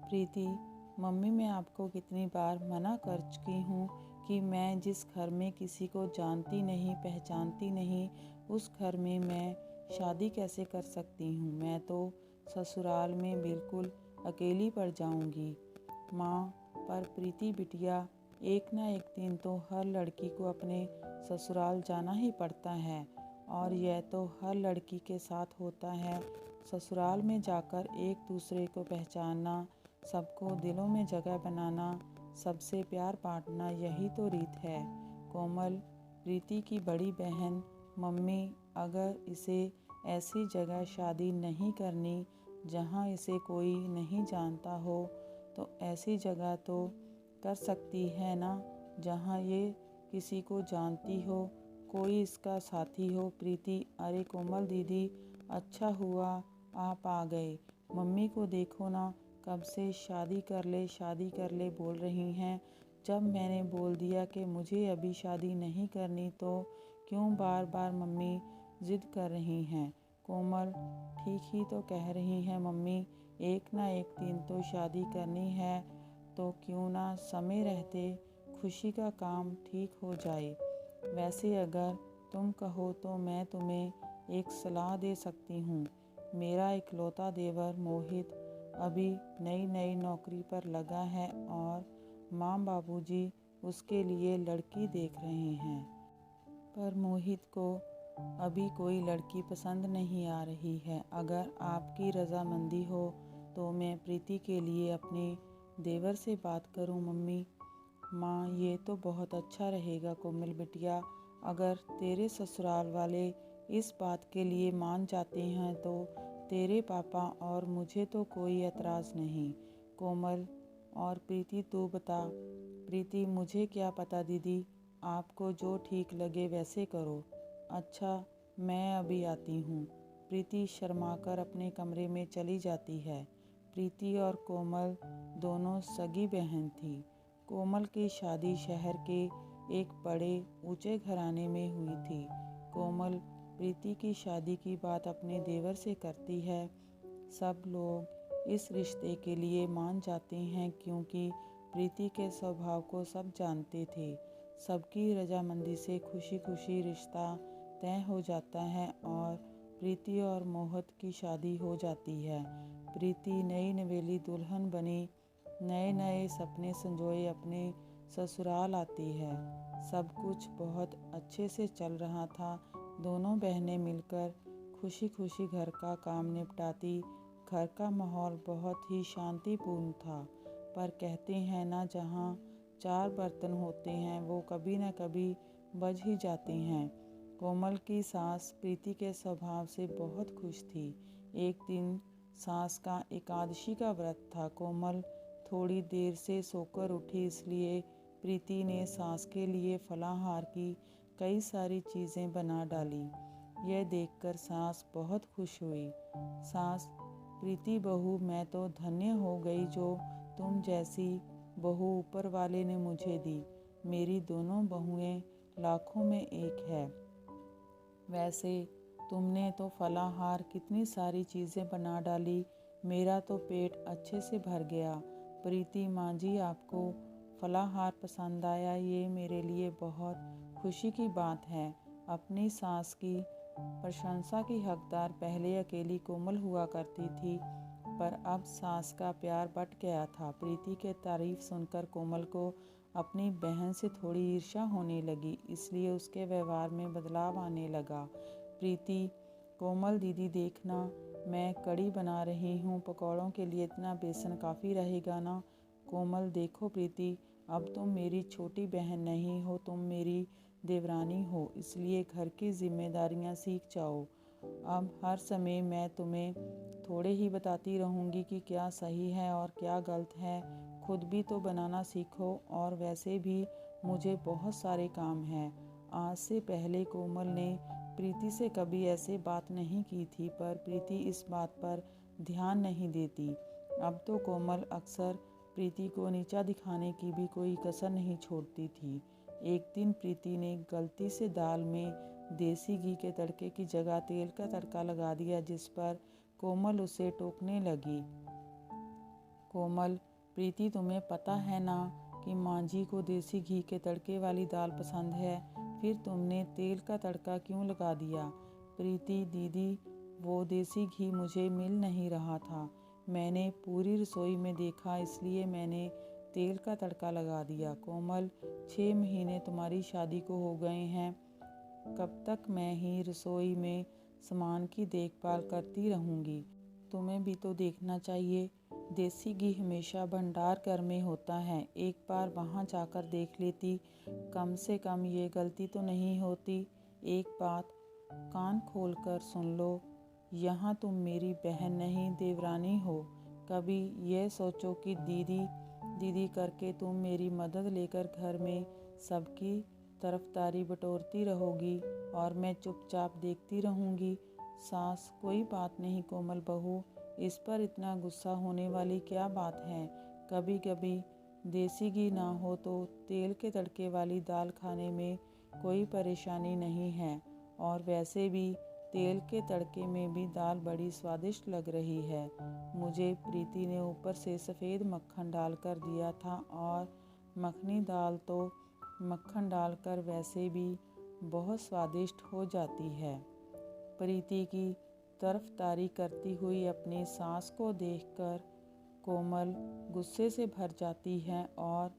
प्रीति, mummy मैं आपको कितनी बार मना कर चुकी हूँ कि मैं जिस घर में किसी को जानती नहीं पहचानती नहीं उस घर में मैं शादी कैसे कर सकती हूँ। मैं तो ससुराल में बिल्कुल अकेली पड़ जाऊँगी। माँ, पर प्रीति बिटिया, एक ना एक दिन तो हर लड़की को अपने ससुराल जाना ही पड़ता है और यह तो हर लड़की के साथ होता है। ससुराल में जाकर एक दूसरे को पहचानना, सबको दिलों में जगह बनाना, सबसे प्यार बांटना, यही तो रीत है। कोमल, प्रीति की बड़ी बहन, मम्मी अगर इसे ऐसी जगह शादी नहीं करनी जहाँ इसे कोई नहीं जानता हो तो ऐसी जगह तो कर सकती है ना जहाँ ये किसी को जानती हो, कोई इसका साथी हो। प्रीति, अरे कोमल दीदी, अच्छा हुआ आप आ गए। मम्मी को देखो ना, कब से शादी कर ले बोल रही हैं। जब मैंने बोल दिया कि मुझे अभी शादी नहीं करनी तो क्यों बार बार मम्मी जिद कर रही हैं। कोमल, ठीक ही तो कह रही हैं मम्मी, एक ना एक दिन तो शादी करनी है तो क्यों ना समय रहते खुशी का काम ठीक हो जाए। वैसे अगर तुम कहो तो मैं तुम्हें एक सलाह दे सकती हूँ। मेरा इकलौता देवर मोहित अभी नई नई नौकरी पर लगा है और माँ बाबूजी उसके लिए लड़की देख रहे हैं। पर मोहित को अभी कोई लड़की पसंद नहीं आ रही है। अगर आपकी रजामंदी हो तो मैं प्रीति के लिए अपने देवर से बात करूं मम्मी। माँ, ये तो बहुत अच्छा रहेगा कोमल बिटिया। अगर तेरे ससुराल वाले इस बात के लिए मान जाते हैं तो तेरे पापा और मुझे तो कोई एतराज़ नहीं। कोमल, और प्रीति तू बता। प्रीति, मुझे क्या पता दीदी, आपको जो ठीक लगे वैसे करो। अच्छा, मैं अभी आती हूँ। प्रीति शर्माकर अपने कमरे में चली जाती है। प्रीति और कोमल दोनों सगी बहन थी। कोमल की शादी शहर के एक बड़े ऊंचे घराने में हुई थी। कोमल प्रीति की शादी की बात अपने देवर से करती है। सब लोग इस रिश्ते के लिए मान जाते हैं क्योंकि प्रीति के स्वभाव को सब जानते थे। सबकी रजामंदी से खुशी खुशी रिश्ता तय हो जाता है और प्रीति और मोहित की शादी हो जाती है। प्रीति नई नवेली दुल्हन बनी, नए नए सपने संजोए अपने ससुराल आती है। सब कुछ बहुत अच्छे से चल रहा था। दोनों बहनें मिलकर खुशी खुशी घर का काम निपटाती। घर का माहौल बहुत ही शांतिपूर्ण था। पर कहते हैं ना, जहाँ चार बर्तन होते हैं वो कभी न कभी बज ही जाते हैं। कोमल की सास प्रीति के स्वभाव से बहुत खुश थी। एक दिन सास का एकादशी का व्रत था। कोमल थोड़ी देर से सोकर उठी, इसलिए प्रीति ने सास के लिए फलाहार की कई सारी चीज़ें बना डाली। यह देखकर सास बहुत खुश हुई। सास, प्रीति बहू, मैं तो धन्य हो गई जो तुम जैसी बहू ऊपर वाले ने मुझे दी। मेरी दोनों बहुएं लाखों में एक है। वैसे तुमने तो फलाहार कितनी सारी चीज़ें बना डाली, मेरा तो पेट अच्छे से भर गया। प्रीति माँ जी, आपको फलाहार पसंद आया, ये मेरे लिए बहुत खुशी की बात है। अपनी सास की प्रशंसा की हकदार पहले अकेली कोमल हुआ करती थी, पर अब सास का प्यार बट गया था। प्रीति के तारीफ सुनकर कोमल को अपनी बहन से थोड़ी ईर्ष्या होने लगी, इसलिए उसके व्यवहार में बदलाव आने लगा। प्रीति, कोमल दीदी देखना, मैं कड़ी बना रही हूँ, पकौड़ों के लिए इतना बेसन काफ़ी रहेगा ना। कोमल, देखो प्रीति, अब तुम मेरी छोटी बहन नहीं हो, तुम मेरी देवरानी हो, इसलिए घर की जिम्मेदारियाँ सीख जाओ। अब हर समय मैं तुम्हें थोड़े ही बताती रहूँगी कि क्या सही है और क्या गलत है। खुद भी तो बनाना सीखो, और वैसे भी मुझे बहुत सारे काम हैं। आज से पहले कोमल ने प्रीति से कभी ऐसे बात नहीं की थी, पर प्रीति इस बात पर ध्यान नहीं देती। अब तो कोमल अक्सर प्रीति को नीचा दिखाने की भी कोई कसर नहीं छोड़ती थी। एक दिन प्रीति ने गलती से दाल में देसी घी के तड़के की जगह तेल का तड़का लगा दिया, जिस पर कोमल उसे टोकने लगी। कोमल, प्रीति तुम्हें पता है ना कि मांझी को देसी घी के तड़के वाली दाल पसंद है, फिर तुमने तेल का तड़का क्यों लगा दिया? प्रीति दीदी, वो देसी घी मुझे मिल नहीं रहा था, मैंने पूरी रसोई में देखा इसलिए मैंने तेल का तड़का लगा दिया। कोमल, 6 महीने तुम्हारी शादी को हो गए हैं, कब तक मैं ही रसोई में सामान की देखभाल करती रहूँगी? तुम्हें भी तो देखना चाहिए, देसी घी हमेशा भंडार घर में होता है, एक बार वहाँ जाकर देख लेती, कम से कम ये गलती तो नहीं होती। एक बात कान खोल कर सुन लो, यहाँ तुम मेरी बहन नहीं देवरानी हो। कभी यह सोचो कि दीदी दीदी करके तुम मेरी मदद लेकर घर में सबकी तरफदारी बटोरती रहोगी और मैं चुपचाप देखती रहूँगी। सास, कोई बात नहीं कोमल बहू, इस पर इतना गुस्सा होने वाली क्या बात है? कभी कभी देसी घी ना हो तो तेल के तड़के वाली दाल खाने में कोई परेशानी नहीं है, और वैसे भी तेल के तड़के में भी दाल बड़ी स्वादिष्ट लग रही है। मुझे प्रीति ने ऊपर से सफ़ेद मक्खन डालकर दिया था, और मखनी दाल तो मक्खन डालकर वैसे भी बहुत स्वादिष्ट हो जाती है। प्रीति की तरफदारी करती हुई अपनी सास को देखकर कोमल गुस्से से भर जाती है और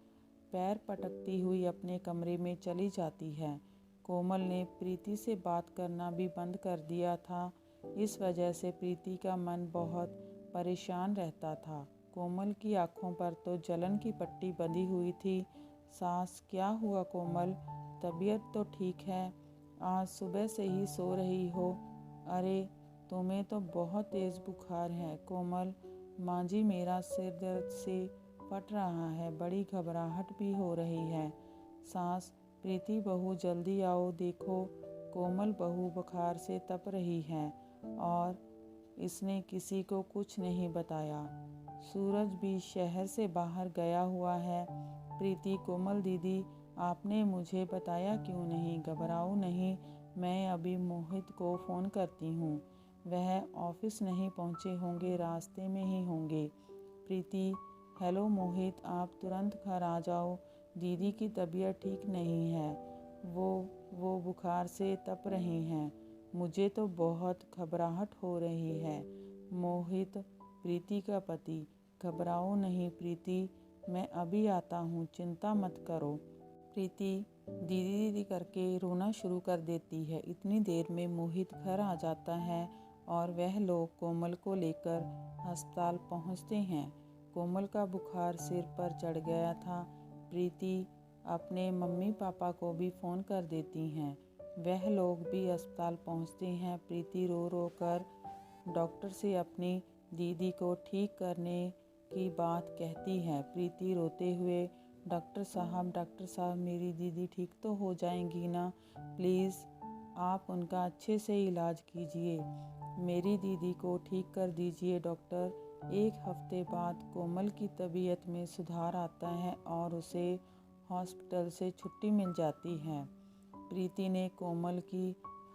पैर पटकती हुई अपने कमरे में चली जाती है। कोमल ने प्रीति से बात करना भी बंद कर दिया था, इस वजह से प्रीति का मन बहुत परेशान रहता था। कोमल की आंखों पर तो जलन की पट्टी बंधी हुई थी। सास, क्या हुआ कोमल, तबीयत तो ठीक है? आज सुबह से ही सो रही हो? अरे तुम्हें तो बहुत तेज़ बुखार है। कोमल, मांझी मेरा सिर दर्द से फट रहा है, बड़ी घबराहट भी हो रही है। सास, प्रीति बहू जल्दी आओ, देखो कोमल बहू बुखार से तप रही है और इसने किसी को कुछ नहीं बताया। सूरज भी शहर से बाहर गया हुआ है। प्रीति, कोमल दीदी, आपने मुझे बताया क्यों नहीं? घबराओ नहीं, मैं अभी मोहित को फ़ोन करती हूँ, वह ऑफिस नहीं पहुँचे होंगे, रास्ते में ही होंगे। प्रीति, हेलो मोहित, आप तुरंत घर आ जाओ, दीदी की तबीयत ठीक नहीं है, वो बुखार से तप रही हैं, मुझे तो बहुत घबराहट हो रही है। मोहित, प्रीति का पति, घबराओ नहीं प्रीति, मैं अभी आता हूँ, चिंता मत करो। प्रीति दीदी दीदी करके रोना शुरू कर देती है। इतनी देर में मोहित घर आ जाता है और वह लोग कोमल को लेकर अस्पताल पहुँचते हैं। कोमल का बुखार सिर पर चढ़ गया था। प्रीति अपने मम्मी पापा को भी फ़ोन कर देती हैं, वह लोग भी अस्पताल पहुँचते हैं। प्रीति रो रो कर डॉक्टर से अपनी दीदी को ठीक करने की बात कहती है। प्रीति रोते हुए, डॉक्टर साहब, मेरी दीदी ठीक तो हो जाएंगी ना? प्लीज़ आप उनका अच्छे से इलाज कीजिए, मेरी दीदी को ठीक कर दीजिए डॉक्टर। 1 हफ्ते बाद कोमल की तबीयत में सुधार आता है और उसे हॉस्पिटल से छुट्टी मिल जाती है। प्रीति ने कोमल की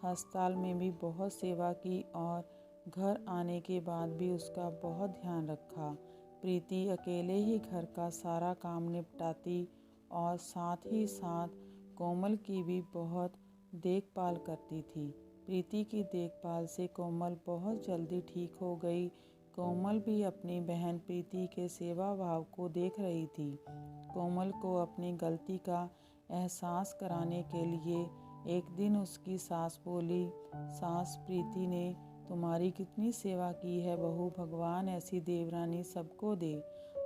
अस्पताल में भी बहुत सेवा की और घर आने के बाद भी उसका बहुत ध्यान रखा। प्रीति अकेले ही घर का सारा काम निपटाती और साथ ही साथ कोमल की भी बहुत देखभाल करती थी। प्रीति की देखभाल से कोमल बहुत जल्दी ठीक हो गई। कोमल भी अपनी बहन प्रीति के सेवा भाव को देख रही थी। कोमल को अपनी गलती का एहसास कराने के लिए एक दिन उसकी सास बोली, सास, प्रीति ने तुम्हारी कितनी सेवा की है बहू, भगवान ऐसी देवरानी सबको दे।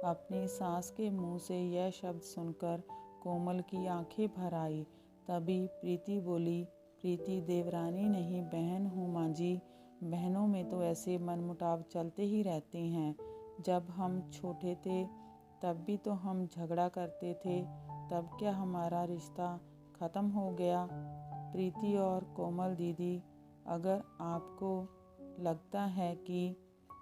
अपनी सास के मुंह से यह शब्द सुनकर कोमल की आंखें भर आई। तभी प्रीति बोली, प्रीति देवरानी नहीं, बहन हूँ माँ जी, बहनों में तो ऐसे मनमुटाव चलते ही रहते हैं। जब हम छोटे थे तब भी तो हम झगड़ा करते थे, तब क्या हमारा रिश्ता ख़त्म हो गया? प्रीति और कोमल दीदी, अगर आपको लगता है कि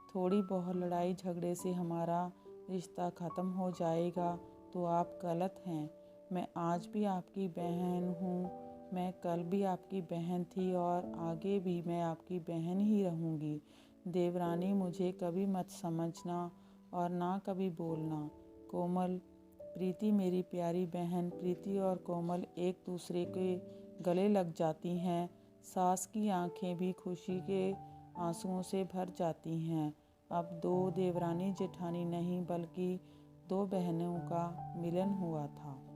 थोड़ी बहुत लड़ाई झगड़े से हमारा रिश्ता ख़त्म हो जाएगा तो आप गलत हैं। मैं आज भी आपकी बहन हूँ, मैं कल भी आपकी बहन थी और आगे भी मैं आपकी बहन ही रहूँगी। देवरानी, मुझे कभी मत समझना और ना कभी बोलना। कोमल, प्रीति मेरी प्यारी बहन। प्रीति और कोमल एक दूसरे के गले लग जाती हैं। सास की आंखें भी खुशी के आंसुओं से भर जाती हैं। अब दो देवरानी जेठानी नहीं बल्कि दो बहनों का मिलन हुआ था।